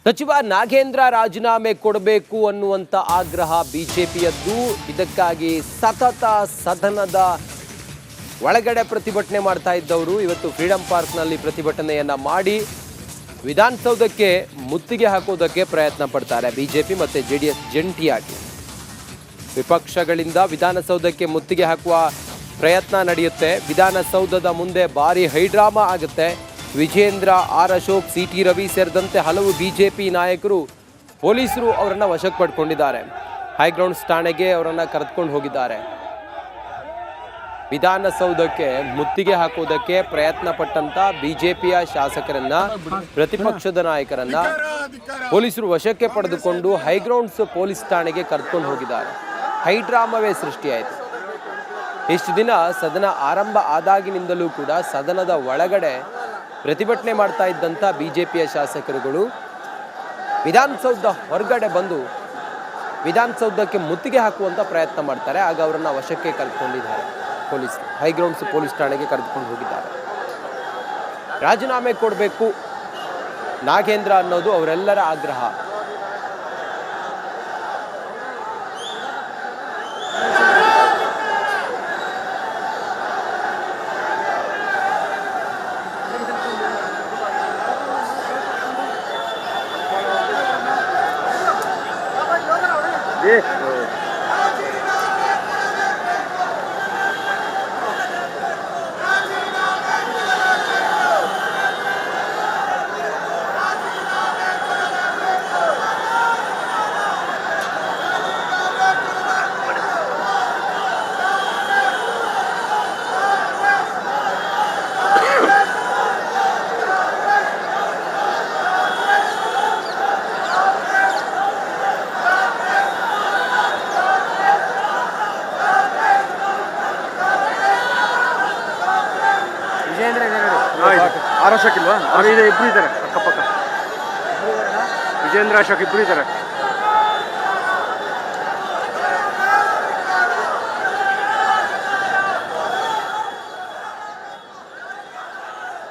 ಸಚಿವ ನಾಗೇಂದ್ರ ರಾಜೀನಾಮೆ ಕೊಡಬೇಕು ಅನ್ನುವಂತ ಆಗ್ರಹ ಬಿಜೆಪಿಯದ್ದು. ಇದಕ್ಕಾಗಿ ಸತತ ಸದನದ ಒಳಗಡೆ ಪ್ರತಿಭಟನೆ ಮಾಡ್ತಾ ಇದ್ದವರು ಇವತ್ತು ಫ್ರೀಡಂ ಪಾರ್ಕ್ನಲ್ಲಿ ಪ್ರತಿಭಟನೆಯನ್ನ ಮಾಡಿ ವಿಧಾನಸೌಧಕ್ಕೆ ಮುತ್ತಿಗೆ ಹಾಕೋದಕ್ಕೆ ಪ್ರಯತ್ನ ಪಡ್ತಾರೆ. ಬಿಜೆಪಿ ಮತ್ತು ಜೆಡಿಎಸ್ ಜಂಟಿಯಾಗಿ ವಿಪಕ್ಷಗಳಿಂದ ವಿಧಾನಸೌಧಕ್ಕೆ ಮುತ್ತಿಗೆ ಹಾಕುವ ಪ್ರಯತ್ನ ನಡೆಯುತ್ತೆ. ವಿಧಾನಸೌಧದ ಮುಂದೆ ಭಾರಿ ಹೈಡ್ರಾಮಾ ಆಗುತ್ತೆ. ವಿಜೇಂದ್ರ, ಆರ್ ಅಶೋಕ್, ಸಿಟಿ ರವಿ ಸೇರಿದಂತೆ ಹಲವು ಬಿಜೆಪಿ ನಾಯಕರು ಪೊಲೀಸರು ಅವರನ್ನು ವಶಕ್ಕೆ ಪಡ್ಕೊಂಡಿದ್ದಾರೆ. ಹೈಗ್ರೌಂಡ್ಸ್ ಠಾಣೆಗೆ ಅವರನ್ನು ಕರೆದುಕೊಂಡು ಹೋಗಿದ್ದಾರೆ. ವಿಧಾನಸೌಧಕ್ಕೆ ಮುತ್ತಿಗೆ ಹಾಕುವುದಕ್ಕೆ ಪ್ರಯತ್ನ ಪಟ್ಟಂತ ಬಿಜೆಪಿಯ ಶಾಸಕರನ್ನ, ಪ್ರತಿಪಕ್ಷದ ನಾಯಕರನ್ನ ಪೊಲೀಸರು ವಶಕ್ಕೆ ಪಡೆದುಕೊಂಡು ಹೈಗ್ರೌಂಡ್ಸ್ ಪೊಲೀಸ್ ಠಾಣೆಗೆ ಕರೆದುಕೊಂಡು ಹೋಗಿದ್ದಾರೆ. ಹೈಡ್ರಾಮವೇ ಸೃಷ್ಟಿಯಾಯಿತು. ಇಷ್ಟು ದಿನ ಸದನ ಆರಂಭ ಆದಾಗಿನಿಂದಲೂ ಕೂಡ ಸದನದ ಒಳಗಡೆ ಪ್ರತಿಭಟನೆ ಮಾಡ್ತಾ ಇದ್ದಂಥ ಬಿಜೆಪಿಯ ಶಾಸಕರುಗಳು ವಿಧಾನಸೌಧ ಹೊರಗಡೆ ಬಂದು ವಿಧಾನಸೌಧಕ್ಕೆ ಮುತ್ತಿಗೆ ಹಾಕುವಂಥ ಪ್ರಯತ್ನ ಮಾಡ್ತಾರೆ. ಆಗ ಅವರನ್ನು ವಶಕ್ಕೆ ಕರೆದುಕೊಂಡಿದ್ದಾರೆ ಪೊಲೀಸರು. ಹೈಗ್ರೌಂಡ್ಸ್ ಪೊಲೀಸ್ ಠಾಣೆಗೆ ಕರೆದುಕೊಂಡು ಹೋಗಿದ್ದಾರೆ. ರಾಜೀನಾಮೆ ಕೊಡಬೇಕು ನಾಗೇಂದ್ರ ಅನ್ನೋದು ಅವರೆಲ್ಲರ ಆಗ್ರಹ. ಆರ್ ಅಶೋಕ್ ಇಲ್ವಾ? ಇದೆ, ಇಬ್ರು ಇದ್ದಾರೆ ಅಕ್ಕಪಕ್ಕ. ವಿಜೇಂದ್ರ, ಅಶೋಕ್ ಇಬ್ರು ಇದ್ದಾರೆ.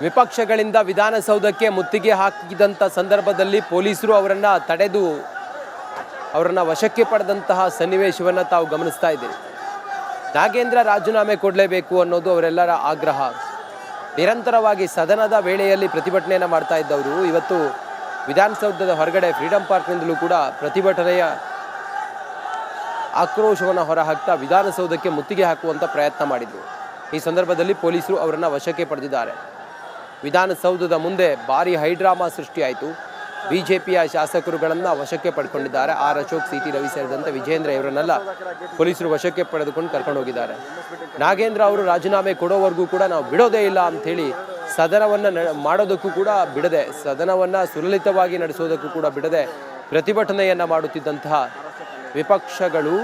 ವಿಪಕ್ಷಗಳಿಂದ ವಿಧಾನಸೌಧಕ್ಕೆ ಮುತ್ತಿಗೆ ಹಾಕಿದಂಥ ಸಂದರ್ಭದಲ್ಲಿ ಪೊಲೀಸರು ಅವರನ್ನು ತಡೆದು ಅವರನ್ನು ವಶಕ್ಕೆ ಪಡೆದಂತಹ ಸನ್ನಿವೇಶವನ್ನು ತಾವು ಗಮನಿಸ್ತಾ ಇದ್ದೀರಿ. ನಾಗೇಂದ್ರ ರಾಜೀನಾಮೆ ಕೊಡಲೇಬೇಕು ಅನ್ನೋದು ಅವರೆಲ್ಲರ ಆಗ್ರಹ. ನಿರಂತರವಾಗಿ ಸದನದ ವೇಳೆಯಲ್ಲಿ ಪ್ರತಿಭಟನೆಯನ್ನು ಮಾಡ್ತಾ ಇದ್ದವರು ಇವತ್ತು ವಿಧಾನಸೌಧದ ಹೊರಗಡೆ ಫ್ರೀಡಂ ಪಾರ್ಕ್ನಿಂದಲೂ ಕೂಡ ಪ್ರತಿಭಟನೆಯ ಆಕ್ರೋಶವನ್ನು ಹೊರಹಾಕ್ತಾ ವಿಧಾನಸೌಧಕ್ಕೆ ಮುತ್ತಿಗೆ ಹಾಕುವಂಥ ಪ್ರಯತ್ನ ಮಾಡಿದರು. ಈ ಸಂದರ್ಭದಲ್ಲಿ ಪೊಲೀಸರು ಅವರನ್ನು ವಶಕ್ಕೆ ಪಡೆದಿದ್ದಾರೆ. ವಿಧಾನಸೌಧದ ಮುಂದೆ ಭಾರಿ ಹೈಡ್ರಾಮಾ ಸೃಷ್ಟಿಯಾಯಿತು. ಬಿಜೆಪಿಯ ಶಾಸಕರುಗಳನ್ನು ವಶಕ್ಕೆ ಪಡ್ಕೊಂಡಿದ್ದಾರೆ. ಆರ್ ಅಶೋಕ್, ಸಿಟಿ ರವಿ ಸೇರಿದಂತೆ ವಿಜೇಂದ್ರ ಇವರನ್ನೆಲ್ಲ ಪೊಲೀಸರು ವಶಕ್ಕೆ ಪಡೆದುಕೊಂಡು ಕರ್ಕೊಂಡು ಹೋಗಿದ್ದಾರೆ. ನಾಗೇಂದ್ರ ಅವರು ರಾಜೀನಾಮೆ ಕೊಡೋವರೆಗೂ ಕೂಡ ನಾವು ಬಿಡೋದೇ ಇಲ್ಲ ಅಂಥೇಳಿ ಸದನವನ್ನು ಮಾಡೋದಕ್ಕೂ ಕೂಡ ಬಿಡದೆ, ಸದನವನ್ನು ಸುಲಲಿತವಾಗಿ ನಡೆಸೋದಕ್ಕೂ ಕೂಡ ಬಿಡದೆ ಪ್ರತಿಭಟನೆಯನ್ನು ಮಾಡುತ್ತಿದ್ದಂತಹ ವಿಪಕ್ಷಗಳು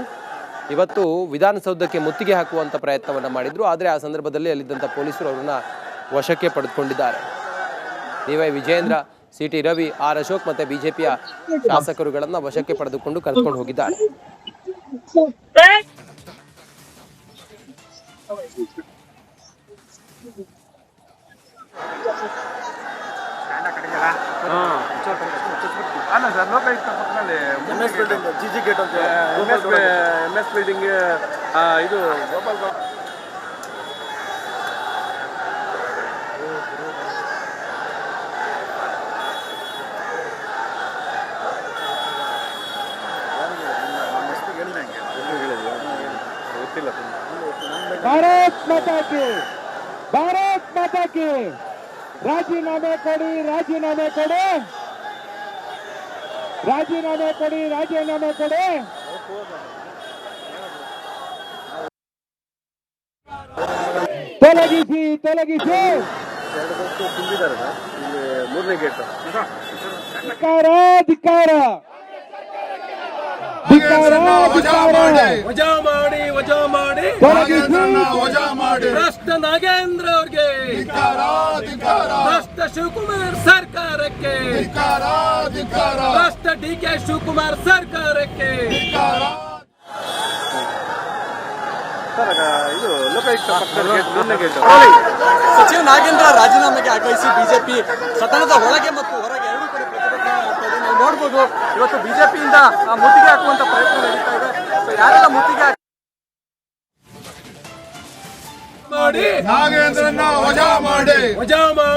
ಇವತ್ತು ವಿಧಾನಸೌಧಕ್ಕೆ ಮುತ್ತಿಗೆ ಹಾಕುವಂಥ ಪ್ರಯತ್ನವನ್ನು ಮಾಡಿದರು. ಆದರೆ ಆ ಸಂದರ್ಭದಲ್ಲಿ ಅಲ್ಲಿದ್ದಂಥ ಪೊಲೀಸರು ಅವರನ್ನು ವಶಕ್ಕೆ ಪಡೆದುಕೊಂಡಿದ್ದಾರೆ. ನೀವೇ ವಿಜೇಂದ್ರ, ಸಿಟಿ ರವಿ, ಆರ್ ಅಶೋಕ್ ಮತ್ತೆ ಬಿಜೆಪಿಯ ಶಾಸಕರುಗಳನ್ನ ವಶಕ್ಕೆ ಪಡೆದುಕೊಂಡು ಕರೆದುಕೊಂಡು ಹೋಗಿದ್ದಾರೆ. ಅಲ್ಲ ಸರ್, ಲೋಕಾಯುಕ್ತ ಪಕ್ಕದಲ್ಲಿ MS ಬಿಲ್ಡಿಂಗ್, GG ಗೇಟ್ ಅಂತ MS ಬಿಲ್ಡಿಂಗ್, ಇದು ಗೋಪಾಲ್ भारत माता की, भारत माता की। राजीनामे कोड़ी, राजीनामे कोड़े, राजीनामे कोड़ी, राजीनामे कोड़े। ತೊಲಗಿಸಿ, ತೊಲಗಿಸಿ. ಮೂರನೇ ಗೇಟ್. ಧಿಕ್ಕಾರ, ಧಿಕ್ಕಾರ, ವಜಾ ಮಾಡಿ, ವಜಾ ಮಾಡಿ, ವಜಾ ಮಾಡಿ. ಭ್ರಷ್ಟ ನಾಗೇಂದ್ರ ಅವ್ರಿಗೆ, ಭ್ರಷ್ಟ ಶಿವಕುಮಾರ್ ಸರ್ಕಾರಕ್ಕೆ, ಭ್ರಷ್ಟ DK ಶಿವಕುಮಾರ್ ಸರ್ಕಾರಕ್ಕೆ. ಸಚಿವ ನಾಗೇಂದ್ರ ರಾಜೀನಾಮೆಗೆ ಆಗ್ರಹಿಸಿ ಬಿಜೆಪಿ ಸದನದ ಒಳಗೆ ಮತ್ತು ಹೊರಗೆ ಎರಡೂ ಕಡೆ ಪ್ರತಿಭಟನೆ ಮಾಡ್ತಾ ಇದೆ. ನಾವು ನೋಡ್ಬೋದು ಇವತ್ತು ಬಿಜೆಪಿಯಿಂದ ಮುತ್ತಿಗೆ ಹಾಕುವಂತ ಪ್ರಯತ್ನ ನಡೀತಾ ಇದೆ. ಸೊ ಯಾರೆಲ್ಲ ಮುತ್ತಿಗೆ ಮಾಡಿ ನಾಗೇಂದ್ರನ್ನ ವಜಾ ಮಾಡಿ ವಜಾ ಮಾಡಿ